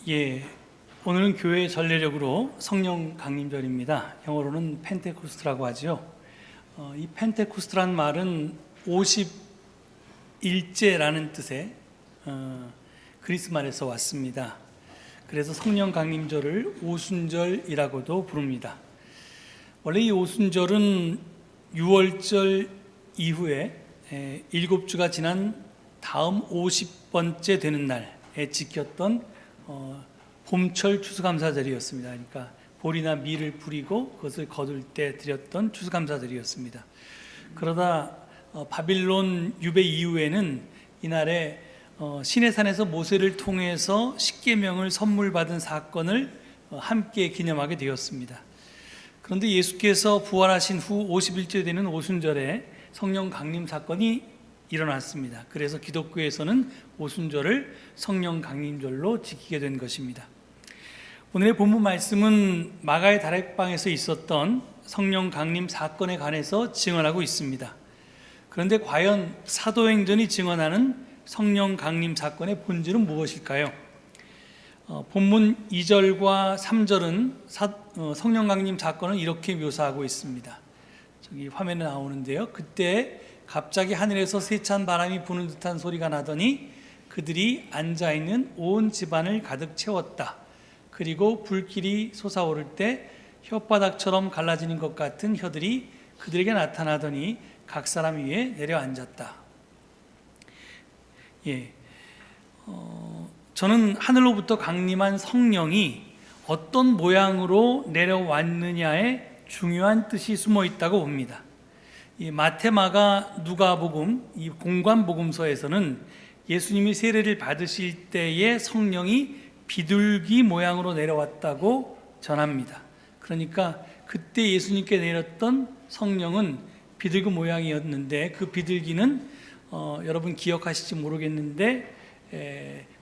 예, 오늘은 교회 전례력으로 성령 강림절입니다. 영어로는 펜테코스트라고 하죠. 이 펜테코스트란 말은 50일째라는 뜻의 그리스 말에서 왔습니다. 그래서 성령 강림절을 오순절이라고도 부릅니다. 원래 이 오순절은 유월절 이후에 7주가 지난 다음 50번째 되는 날에 지켰던 봄철 추수감사절이었습니다. 그러니까 보리나 밀을 뿌리고 그것을 거둘 때 드렸던 추수감사절이었습니다. 그러다 바빌론 유배 이후에는 이날에 시내산에서 모세를 통해서 십계명을 선물 받은 사건을 함께 기념하게 되었습니다. 그런데 예수께서 부활하신 후 50일째 되는 오순절에 성령 강림 사건이 일어났습니다. 그래서 기독교에서는 오순절을 성령 강림절로 지키게 된 것입니다. 오늘의 본문 말씀은 마가의 다락방에서 있었던 성령 강림 사건에 관해서 증언하고 있습니다. 그런데 과연 사도행전이 증언하는 성령 강림 사건의 본질은 무엇일까요? 본문 2절과 3절은 성령 강림 사건을 이렇게 묘사하고 있습니다. 저기 화면에 나오는데요. 그때 갑자기 하늘에서 세찬 바람이 부는 듯한 소리가 나더니 그들이 앉아있는 온 집안을 가득 채웠다. 그리고 불길이 솟아오를 때 혓바닥처럼 갈라지는 것 같은 혀들이 그들에게 나타나더니 각 사람 위에 내려앉았다. 저는 하늘로부터 강림한 성령이 어떤 모양으로 내려왔느냐에 중요한 뜻이 숨어 있다고 봅니다. 이 마태, 마가, 누가복음, 이 공관복음서에서는 예수님이 세례를 받으실 때의 성령이 비둘기 모양으로 내려왔다고 전합니다. 그러니까 그때 예수님께 내렸던 성령은 비둘기 모양이었는데 그 비둘기는 여러분 기억하실지 모르겠는데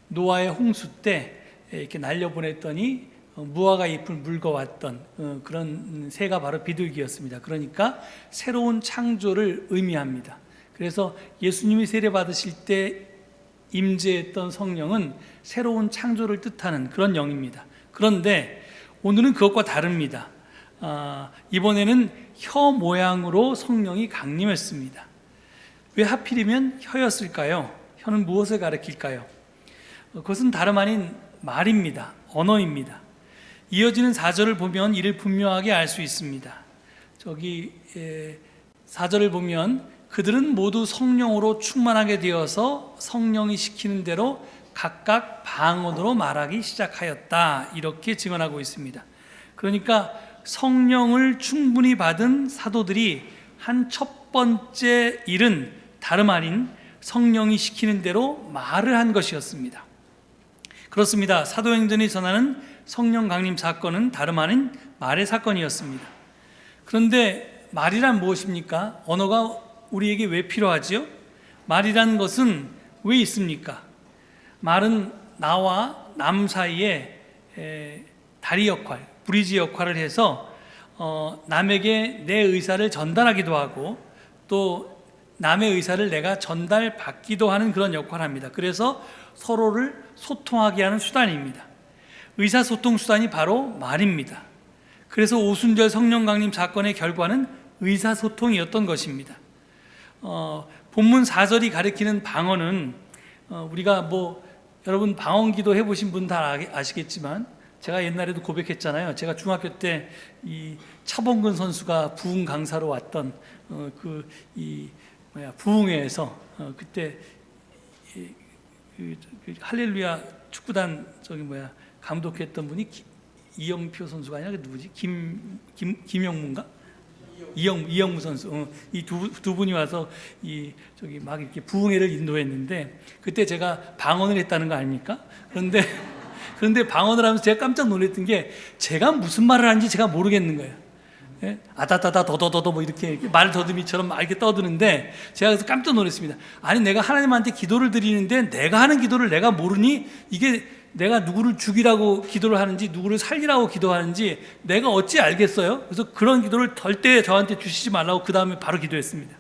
노아의 홍수 때 이렇게 날려보냈더니 무화과 잎을 물거왔던 그런 새가 바로 비둘기였습니다. 그러니까 새로운 창조를 의미합니다. 그래서 예수님이 세례 받으실 때 임재했던 성령은 새로운 창조를 뜻하는 그런 영입니다. 그런데 오늘은 그것과 다릅니다. 이번에는 혀 모양으로 성령이 강림했습니다. 왜 하필이면 혀였을까요? 혀는 무엇을 가리킬까요? 그것은 다름 아닌 말입니다. 언어입니다. 이어지는 4절을 보면 이를 분명하게 알 수 있습니다. 저기 4절을 보면 그들은 모두 성령으로 충만하게 되어서 성령이 시키는 대로 각각 방언으로 말하기 시작하였다. 이렇게 증언하고 있습니다. 그러니까 성령을 충분히 받은 사도들이 한 첫 번째 일은 다름 아닌 성령이 시키는 대로 말을 한 것이었습니다. 그렇습니다. 사도행전이 전하는 성령 강림 사건은 다름 아닌 말의 사건이었습니다. 그런데 말이란 무엇입니까? 언어가 우리에게 왜 필요하지요? 말이란 것은 왜 있습니까? 말은 나와 남 사이에 다리 역할, 브리지 역할을 해서 남에게 내 의사를 전달하기도 하고 또 남의 의사를 내가 전달받기도 하는 그런 역할을 합니다. 그래서 서로를 소통하게 하는 수단입니다. 의사소통 수단이 바로 말입니다. 그래서 오순절 성령 강림 사건의 결과는 의사소통이었던 것입니다. 본문 4절이 가리키는 방언은 우리가 여러분 방언기도 해보신 분 다 아시겠지만 제가 옛날에도 고백했잖아요. 제가 중학교 때 이 차범근 선수가 부흥 강사로 왔던 부흥회에서 그때 할렐루야 축구단 감독했던 분이 이영표 선수가 아니라 누구지? 김영무인가? 이영무 선수. 이 두 분이 와서 막 이렇게 부흥회를 인도했는데 그때 제가 방언을 했다는 거 아닙니까? 그런데 방언을 하면서 제가 깜짝 놀랐던 게 제가 무슨 말을 하는지 제가 모르겠는 거예요. 예? 아다다다 더더더더 이렇게 말 더듬이처럼 막 이렇게 떠드는데 제가 그래서 깜짝 놀랐습니다. 아니 내가 하나님한테 기도를 드리는데 내가 하는 기도를 내가 모르니 이게 내가 누구를 죽이라고 기도를 하는지 누구를 살리라고 기도하는지 내가 어찌 알겠어요? 그래서 그런 기도를 절대 저한테 주시지 말라고 그 다음에 바로 기도했습니다.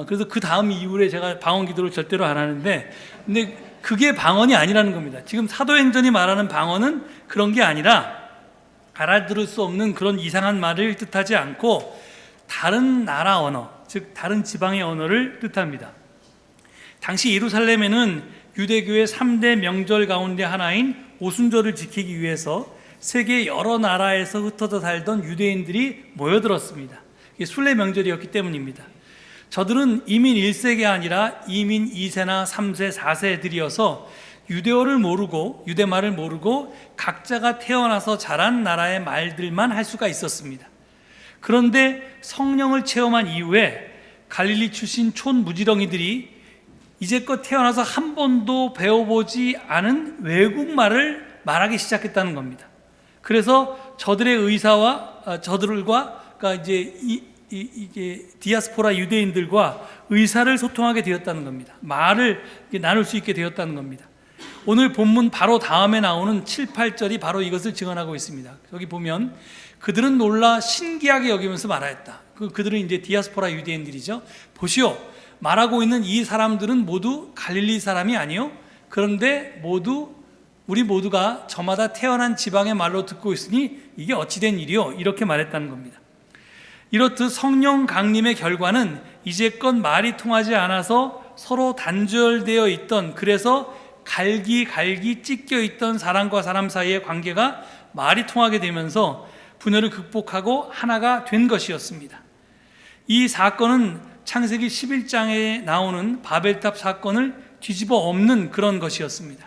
그래서 그 다음 이후에 제가 방언 기도를 절대로 안 하는데 근데 그게 방언이 아니라는 겁니다. 지금 사도행전이 말하는 방언은 그런 게 아니라 알아들을 수 없는 그런 이상한 말을 뜻하지 않고 다른 나라 언어, 즉 다른 지방의 언어를 뜻합니다. 당시 예루살렘에는 유대교의 3대 명절 가운데 하나인 오순절을 지키기 위해서 세계 여러 나라에서 흩어져 살던 유대인들이 모여들었습니다. 이게 순례 명절이었기 때문입니다. 저들은 이민 1세가 아니라 이민 2세나 3세, 4세들이어서 유대어를 모르고 유대말을 모르고 각자가 태어나서 자란 나라의 말들만 할 수가 있었습니다. 그런데 성령을 체험한 이후에 갈릴리 출신 촌무지렁이들이 이제껏 태어나서 한 번도 배워보지 않은 외국말을 말하기 시작했다는 겁니다. 그래서 저들의 의사와 저들과 그러니까 이제 디아스포라 유대인들과 의사를 소통하게 되었다는 겁니다. 말을 나눌 수 있게 되었다는 겁니다. 오늘 본문 바로 다음에 나오는 7, 8절이 바로 이것을 증언하고 있습니다. 여기 보면 그들은 놀라 신기하게 여기면서 말하였다. 그들은 이제 디아스포라 유대인들이죠. 보시오, 말하고 있는 이 사람들은 모두 갈릴리 사람이 아니요, 그런데 우리 모두가 저마다 태어난 지방의 말로 듣고 있으니 이게 어찌된 일이요, 이렇게 말했다는 겁니다. 이렇듯 성령 강림의 결과는 이제껏 말이 통하지 않아서 서로 단절되어 있던, 그래서 갈기 찢겨 있던 사람과 사람 사이의 관계가 말이 통하게 되면서 분열을 극복하고 하나가 된 것이었습니다. 이 사건은 창세기 11장에 나오는 바벨탑 사건을 뒤집어 엎는 그런 것이었습니다.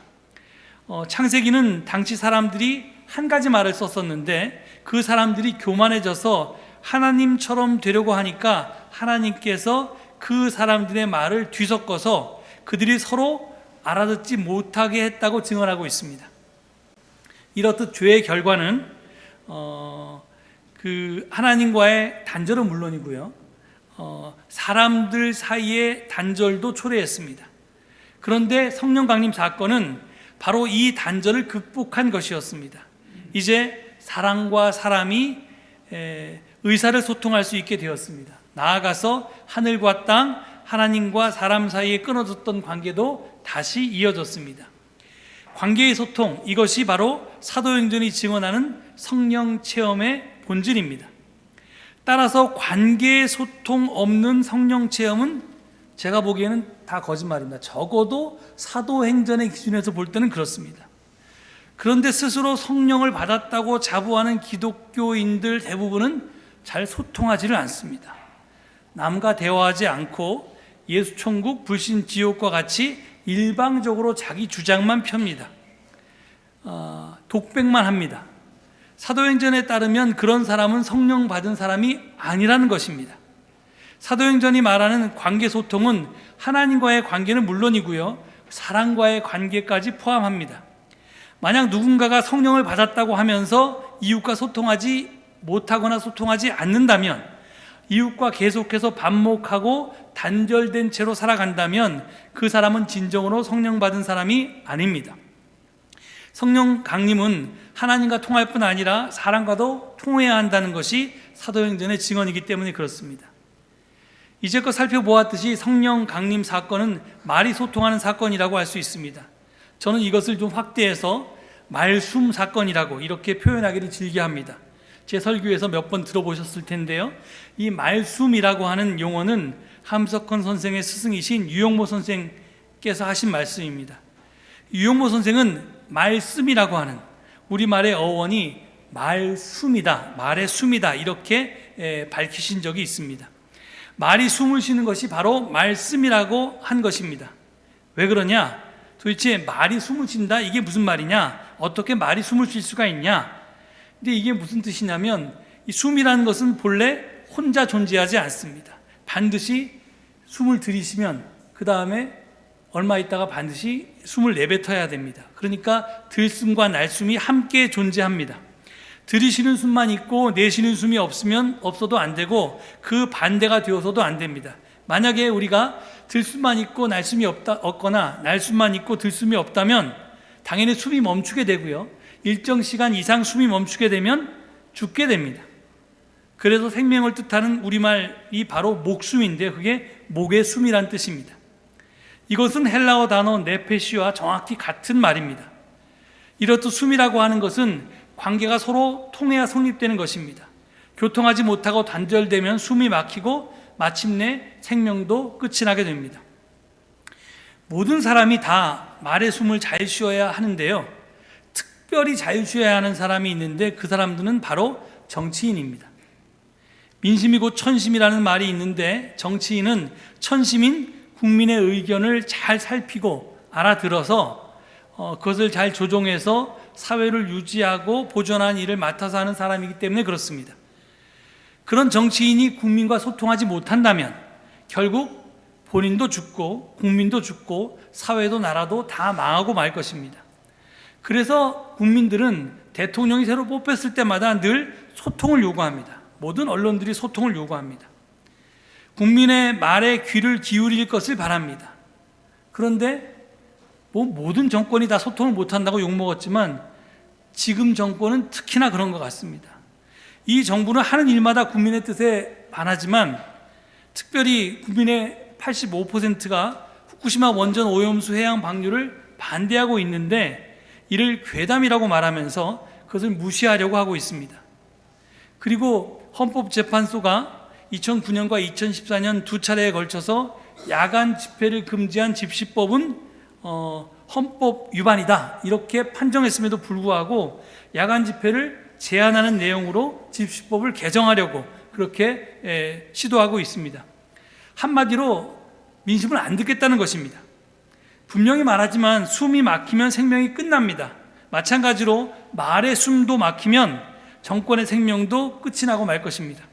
창세기는 당시 사람들이 한 가지 말을 썼었는데 그 사람들이 교만해져서 하나님처럼 되려고 하니까 하나님께서 그 사람들의 말을 뒤섞어서 그들이 서로 알아듣지 못하게 했다고 증언하고 있습니다. 이렇듯 죄의 결과는 그 하나님과의 단절은 물론이고요, 사람들 사이의 단절도 초래했습니다. 그런데 성령 강림 사건은 바로 이 단절을 극복한 것이었습니다. 이제 사람과 사람이 의사를 소통할 수 있게 되었습니다. 나아가서 하늘과 땅, 하나님과 사람 사이에 끊어졌던 관계도 다시 이어졌습니다. 관계의 소통, 이것이 바로 사도행전이 증언하는 성령 체험의 본질입니다. 따라서 관계의 소통 없는 성령 체험은 제가 보기에는 다 거짓말입니다. 적어도 사도행전의 기준에서 볼 때는 그렇습니다. 그런데 스스로 성령을 받았다고 자부하는 기독교인들 대부분은 잘 소통하지를 않습니다. 남과 대화하지 않고 예수 천국, 불신 지옥과 같이 일방적으로 자기 주장만 펴니다. 독백만 합니다. 사도행전에 따르면 그런 사람은 성령 받은 사람이 아니라는 것입니다. 사도행전이 말하는 관계 소통은 하나님과의 관계는 물론이고요, 사람과의 관계까지 포함합니다. 만약 누군가가 성령을 받았다고 하면서 이웃과 소통하지 못하거나 소통하지 않는다면, 이웃과 계속해서 반목하고 단절된 채로 살아간다면 그 사람은 진정으로 성령 받은 사람이 아닙니다. 성령 강림은 하나님과 통할 뿐 아니라 사람과도 통해야 한다는 것이 사도행전의 증언이기 때문에 그렇습니다. 이제껏 살펴보았듯이 성령 강림 사건은 말이 소통하는 사건이라고 할 수 있습니다. 저는 이것을 좀 확대해서 말숨 사건이라고 이렇게 표현하기를 즐겨합니다. 제 설교에서 몇 번 들어보셨을 텐데요, 이 말숨이라고 하는 용어는 함석헌 선생의 스승이신 유영모 선생께서 하신 말씀입니다. 유영모 선생은 말씀이라고 하는 우리말의 어원이 말숨이다, 말의 숨이다, 이렇게 밝히신 적이 있습니다. 말이 숨을 쉬는 것이 바로 말씀이라고 한 것입니다. 왜 그러냐? 도대체 말이 숨을 쉰다? 이게 무슨 말이냐? 어떻게 말이 숨을 쉴 수가 있냐? 근데 이게 무슨 뜻이냐면, 이 숨이라는 것은 본래 혼자 존재하지 않습니다. 반드시 숨을 들이쉬면 그 다음에 얼마 있다가 반드시 숨을 내뱉어야 됩니다. 그러니까 들숨과 날숨이 함께 존재합니다. 들이쉬는 숨만 있고 내쉬는 숨이 없어도 안 되고 그 반대가 되어서도 안 됩니다. 만약에 우리가 들숨만 있고 날숨이 없거나 날숨만 있고 들숨이 없다면 당연히 숨이 멈추게 되고요, 일정 시간 이상 숨이 멈추게 되면 죽게 됩니다. 그래서 생명을 뜻하는 우리말이 바로 목숨인데 그게 목의 숨이란 뜻입니다. 이것은 헬라어 단어 네페시와 정확히 같은 말입니다. 이렇듯 숨이라고 하는 것은 관계가 서로 통해야 성립되는 것입니다. 교통하지 못하고 단절되면 숨이 막히고 마침내 생명도 끝이 나게 됩니다. 모든 사람이 다 말의 숨을 잘 쉬어야 하는데요, 특별히 잘 쉬어야 하는 사람이 있는데 그 사람들은 바로 정치인입니다. 민심이 곧 천심이라는 말이 있는데, 정치인은 천심인 국민의 의견을 잘 살피고 알아들어서 그것을 잘 조종해서 사회를 유지하고 보존하는 일을 맡아서 하는 사람이기 때문에 그렇습니다. 그런 정치인이 국민과 소통하지 못한다면 결국 본인도 죽고 국민도 죽고 사회도 나라도 다 망하고 말 것입니다. 그래서 국민들은 대통령이 새로 뽑혔을 때마다 늘 소통을 요구합니다. 모든 언론들이 소통을 요구합니다. 국민의 말에 귀를 기울일 것을 바랍니다. 그런데 모든 정권이 다 소통을 못한다고 욕먹었지만 지금 정권은 특히나 그런 것 같습니다. 이 정부는 하는 일마다 국민의 뜻에 반하지만, 특별히 국민의 85%가 후쿠시마 원전 오염수 해양 방류를 반대하고 있는데 이를 괴담이라고 말하면서 그것을 무시하려고 하고 있습니다. 그리고 헌법재판소가 2009년과 2014년 두 차례에 걸쳐서 야간 집회를 금지한 집시법은 헌법 위반이다 이렇게 판정했음에도 불구하고 야간 집회를 제한하는 내용으로 집시법을 개정하려고 그렇게 시도하고 있습니다. 한마디로 민심을 안 듣겠다는 것입니다. 분명히 말하지만 숨이 막히면 생명이 끝납니다. 마찬가지로 말의 숨도 막히면 정권의 생명도 끝이 나고 말 것입니다.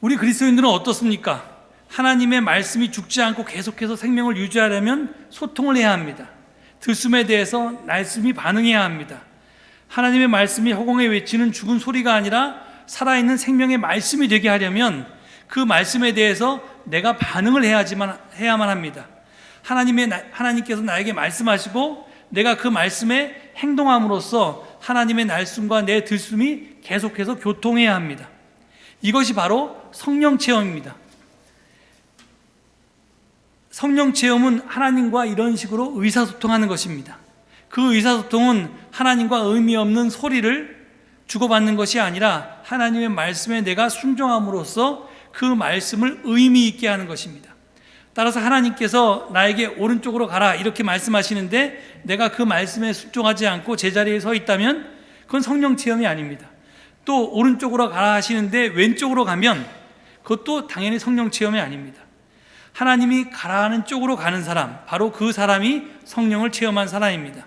우리 그리스도인들은 어떻습니까? 하나님의 말씀이 죽지 않고 계속해서 생명을 유지하려면 소통을 해야 합니다. 들숨에 대해서 날숨이 반응해야 합니다. 하나님의 말씀이 허공에 외치는 죽은 소리가 아니라 살아있는 생명의 말씀이 되게 하려면 그 말씀에 대해서 내가 반응을 해야만 합니다. 하나님께서 나에게 말씀하시고 내가 그 말씀에 행동함으로써 하나님의 날숨과 내 들숨이 계속해서 교통해야 합니다. 이것이 바로 성령 체험입니다. 성령 체험은 하나님과 이런 식으로 의사소통하는 것입니다. 그 의사소통은 하나님과 의미 없는 소리를 주고받는 것이 아니라 하나님의 말씀에 내가 순종함으로써 그 말씀을 의미 있게 하는 것입니다. 따라서 하나님께서 나에게 오른쪽으로 가라 이렇게 말씀하시는데 내가 그 말씀에 순종하지 않고 제자리에 서 있다면 그건 성령 체험이 아닙니다. 또 오른쪽으로 가라 하시는데 왼쪽으로 가면 그것도 당연히 성령 체험이 아닙니다. 하나님이 가라 하는 쪽으로 가는 사람, 바로 그 사람이 성령을 체험한 사람입니다.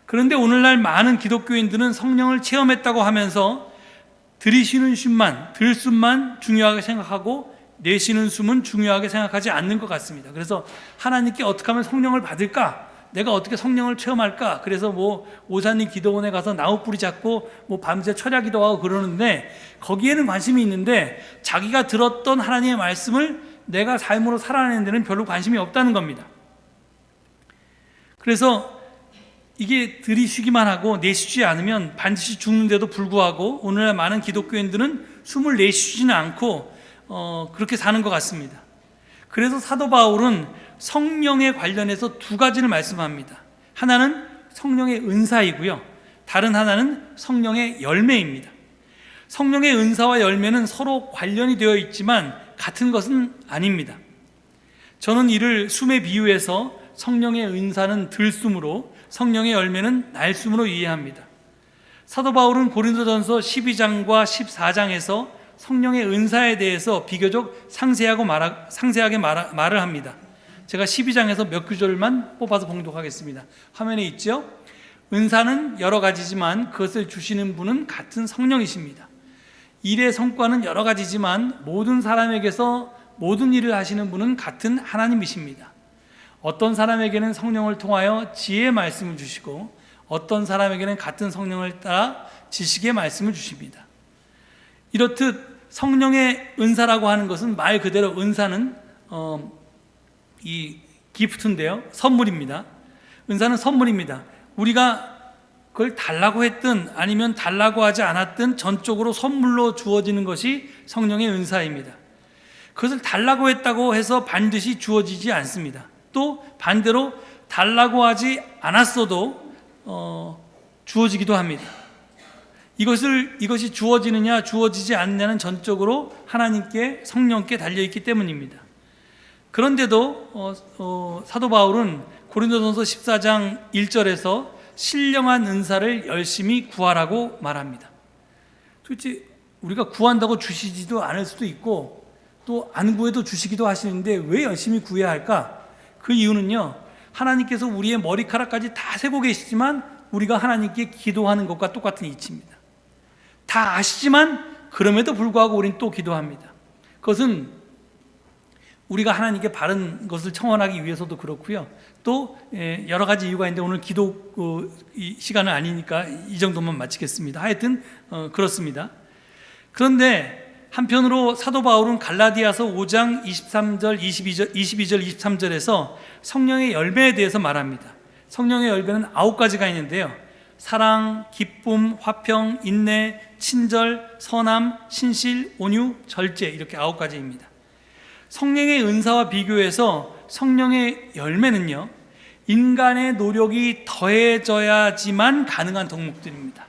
그런데 오늘날 많은 기독교인들은 성령을 체험했다고 하면서 들이쉬는 숨만, 들숨만 중요하게 생각하고 내쉬는 숨은 중요하게 생각하지 않는 것 같습니다. 그래서 하나님께 어떻게 하면 성령을 받을까? 내가 어떻게 성령을 체험할까? 그래서 오사님 기도원에 가서 나무뿌리 잡고 밤새 철야 기도하고 그러는데 거기에는 관심이 있는데 자기가 들었던 하나님의 말씀을 내가 삶으로 살아내는 데는 별로 관심이 없다는 겁니다. 그래서 이게 들이쉬기만 하고 내쉬지 않으면 반드시 죽는데도 불구하고 오늘날 많은 기독교인들은 숨을 내쉬지는 않고 그렇게 사는 것 같습니다. 그래서 사도 바울은 성령에 관련해서 두 가지를 말씀합니다. 하나는 성령의 은사이고요, 다른 하나는 성령의 열매입니다. 성령의 은사와 열매는 서로 관련이 되어 있지만 같은 것은 아닙니다. 저는 이를 숨에 비유해서 성령의 은사는 들숨으로 성령의 열매는 날숨으로 이해합니다. 사도 바울은 고린도전서 12장과 14장에서 성령의 은사에 대해서 비교적 상세하게 말을 합니다. 제가 12장에서 몇 구절만 뽑아서 봉독하겠습니다. 화면에 있죠? 은사는 여러 가지지만 그것을 주시는 분은 같은 성령이십니다. 일의 성과는 여러 가지지만 모든 사람에게서 모든 일을 하시는 분은 같은 하나님이십니다. 어떤 사람에게는 성령을 통하여 지혜의 말씀을 주시고 어떤 사람에게는 같은 성령을 따라 지식의 말씀을 주십니다. 이렇듯 성령의 은사라고 하는 것은 말 그대로 은사는 이 기프트인데요, 선물입니다. 은사는 선물입니다. 우리가 그걸 달라고 했든 아니면 달라고 하지 않았든 전적으로 선물로 주어지는 것이 성령의 은사입니다. 그것을 달라고 했다고 해서 반드시 주어지지 않습니다. 또 반대로 달라고 하지 않았어도 주어지기도 합니다. 이것이 주어지느냐 주어지지 않느냐는 전적으로 하나님께, 성령께 달려있기 때문입니다. 그런데도 사도 바울은 고린도전서 14장 1절에서 신령한 은사를 열심히 구하라고 말합니다. 도대체 우리가 구한다고 주시지도 않을 수도 있고 또 안 구해도 주시기도 하시는데 왜 열심히 구해야 할까? 그 이유는요, 하나님께서 우리의 머리카락까지 다 세고 계시지만 우리가 하나님께 기도하는 것과 똑같은 이치입니다. 다 아시지만 그럼에도 불구하고 우리는 또 기도합니다. 그것은 우리가 하나님께 바른 것을 청원하기 위해서도 그렇고요. 또 여러 가지 이유가 있는데 오늘 기도 시간은 아니니까 이 정도만 마치겠습니다. 하여튼 그렇습니다. 그런데 한편으로 사도 바울은 갈라디아서 5장 23절, 22절, 23절에서 성령의 열매에 대해서 말합니다. 성령의 열매는 9가지가 있는데요. 사랑, 기쁨, 화평, 인내, 친절, 선함, 신실, 온유, 절제, 이렇게 9가지입니다. 성령의 은사와 비교해서 성령의 열매는요, 인간의 노력이 더해져야지만 가능한 덕목들입니다.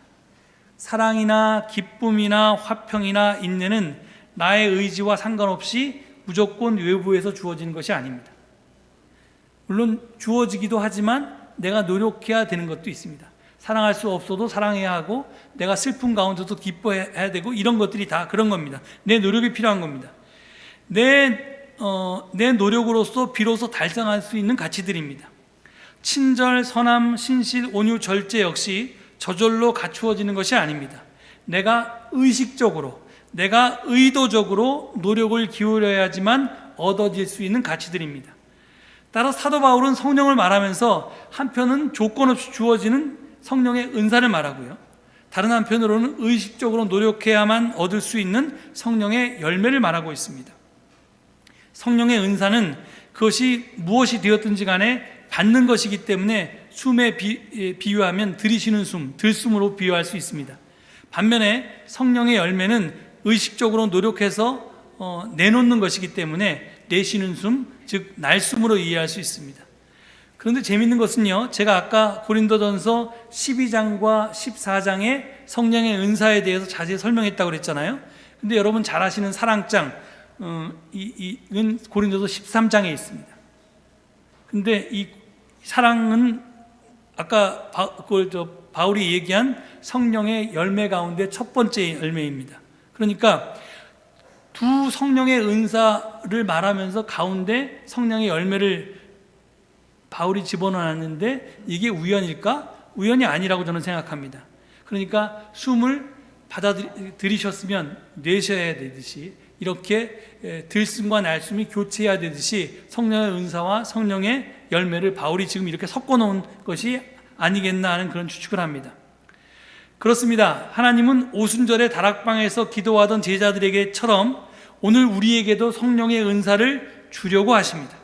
사랑이나 기쁨이나 화평이나 인내는 나의 의지와 상관없이 무조건 외부에서 주어지는 것이 아닙니다. 물론 주어지기도 하지만 내가 노력해야 되는 것도 있습니다. 사랑할 수 없어도 사랑해야 하고, 내가 슬픔 가운데도 기뻐해야 되고, 이런 것들이 다 그런 겁니다. 내 노력이 필요한 겁니다. 내 노력으로서 비로소 달성할 수 있는 가치들입니다. 친절, 선함, 신실, 온유, 절제 역시 저절로 갖추어지는 것이 아닙니다. 내가 의식적으로, 내가 의도적으로 노력을 기울여야지만 얻어질 수 있는 가치들입니다. 따라 사도 바울은 성령을 말하면서 한편은 조건 없이 주어지는 성령의 은사를 말하고요, 다른 한편으로는 의식적으로 노력해야만 얻을 수 있는 성령의 열매를 말하고 있습니다. 성령의 은사는 그것이 무엇이 되었든지 간에 받는 것이기 때문에 숨에 비유하면 들이쉬는 숨, 들숨으로 비유할 수 있습니다. 반면에 성령의 열매는 의식적으로 노력해서 내놓는 것이기 때문에 내쉬는 숨, 즉 날숨으로 이해할 수 있습니다. 그런데 재미있는 것은요, 제가 아까 고린도전서 12장과 14장의 성령의 은사에 대해서 자세히 설명했다고 그랬잖아요. 근데 여러분 잘 아시는 사랑장, 이건 고린도서 13장에 있습니다. 근데 이 사랑은 아까 바울이 얘기한 성령의 열매 가운데 첫 번째 열매입니다. 그러니까 두 성령의 은사를 말하면서 가운데 성령의 열매를 바울이 집어넣었는데 이게 우연일까? 우연이 아니라고 저는 생각합니다. 그러니까 숨을 들이셨으면 내쉬어야 되듯이, 이렇게 들숨과 날숨이 교체해야 되듯이 성령의 은사와 성령의 열매를 바울이 지금 이렇게 섞어 놓은 것이 아니겠나 하는 그런 추측을 합니다. 그렇습니다. 하나님은 오순절에 다락방에서 기도하던 제자들에게처럼 오늘 우리에게도 성령의 은사를 주려고 하십니다.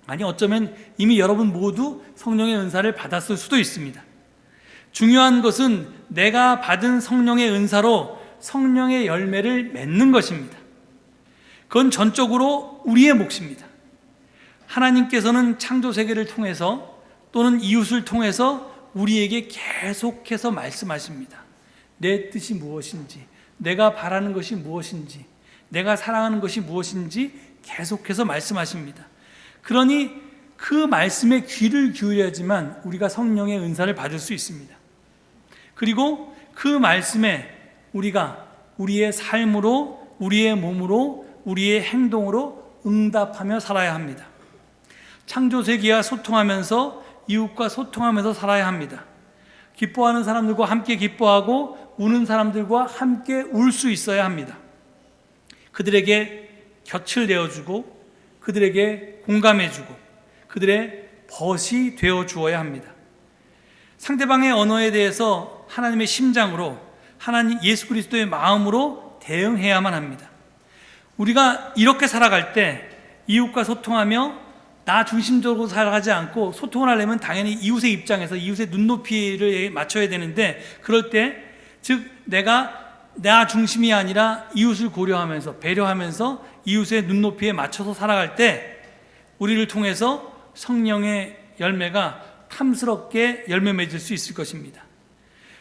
아니, 어쩌면 이미 여러분 모두 성령의 은사를 받았을 수도 있습니다. 중요한 것은 내가 받은 성령의 은사로 성령의 열매를 맺는 것입니다. 그건 전적으로 우리의 몫입니다. 하나님께서는 창조 세계를 통해서 또는 이웃을 통해서 우리에게 계속해서 말씀하십니다. 내 뜻이 무엇인지, 내가 바라는 것이 무엇인지, 내가 사랑하는 것이 무엇인지 계속해서 말씀하십니다. 그러니 그 말씀에 귀를 기울여야지만 우리가 성령의 은사를 받을 수 있습니다. 그리고 그 말씀에 우리가 우리의 삶으로, 우리의 몸으로, 우리의 행동으로 응답하며 살아야 합니다. 창조세계와 소통하면서 이웃과 소통하면서 살아야 합니다. 기뻐하는 사람들과 함께 기뻐하고 우는 사람들과 함께 울 수 있어야 합니다. 그들에게 곁을 내어주고 그들에게 공감해주고 그들의 벗이 되어주어야 합니다. 상대방의 언어에 대해서 하나님의 심장으로, 하나님 예수 그리스도의 마음으로 대응해야만 합니다. 우리가 이렇게 살아갈 때 이웃과 소통하며 나 중심적으로 살아가지 않고, 소통을 하려면 당연히 이웃의 입장에서 이웃의 눈높이를 맞춰야 되는데, 그럴 때 즉 내가 나 중심이 아니라 이웃을 고려하면서 배려하면서 이웃의 눈높이에 맞춰서 살아갈 때 우리를 통해서 성령의 열매가 탐스럽게 열매 맺을 수 있을 것입니다.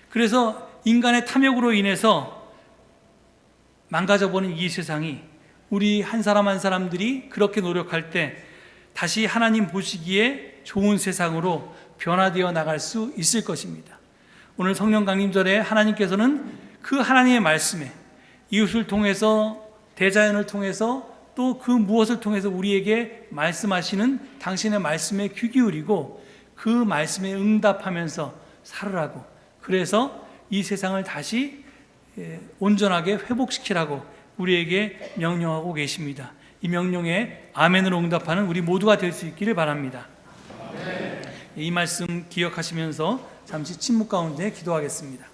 그래서 인간의 탐욕으로 인해서 망가져버린 이 세상이 우리 한 사람 한 사람들이 그렇게 노력할 때 다시 하나님 보시기에 좋은 세상으로 변화되어 나갈 수 있을 것입니다. 오늘 성령 강림절에 하나님께서는 그 하나님의 말씀에 이웃을 통해서, 대자연을 통해서, 또 그 무엇을 통해서 우리에게 말씀하시는 당신의 말씀에 귀 기울이고 그 말씀에 응답하면서 살으라고, 그래서 이 세상을 다시 온전하게 회복시키라고 우리에게 명령하고 계십니다. 이 명령에 아멘으로 응답하는 우리 모두가 될 수 있기를 바랍니다. 아멘. 이 말씀 기억하시면서 잠시 침묵 가운데 기도하겠습니다.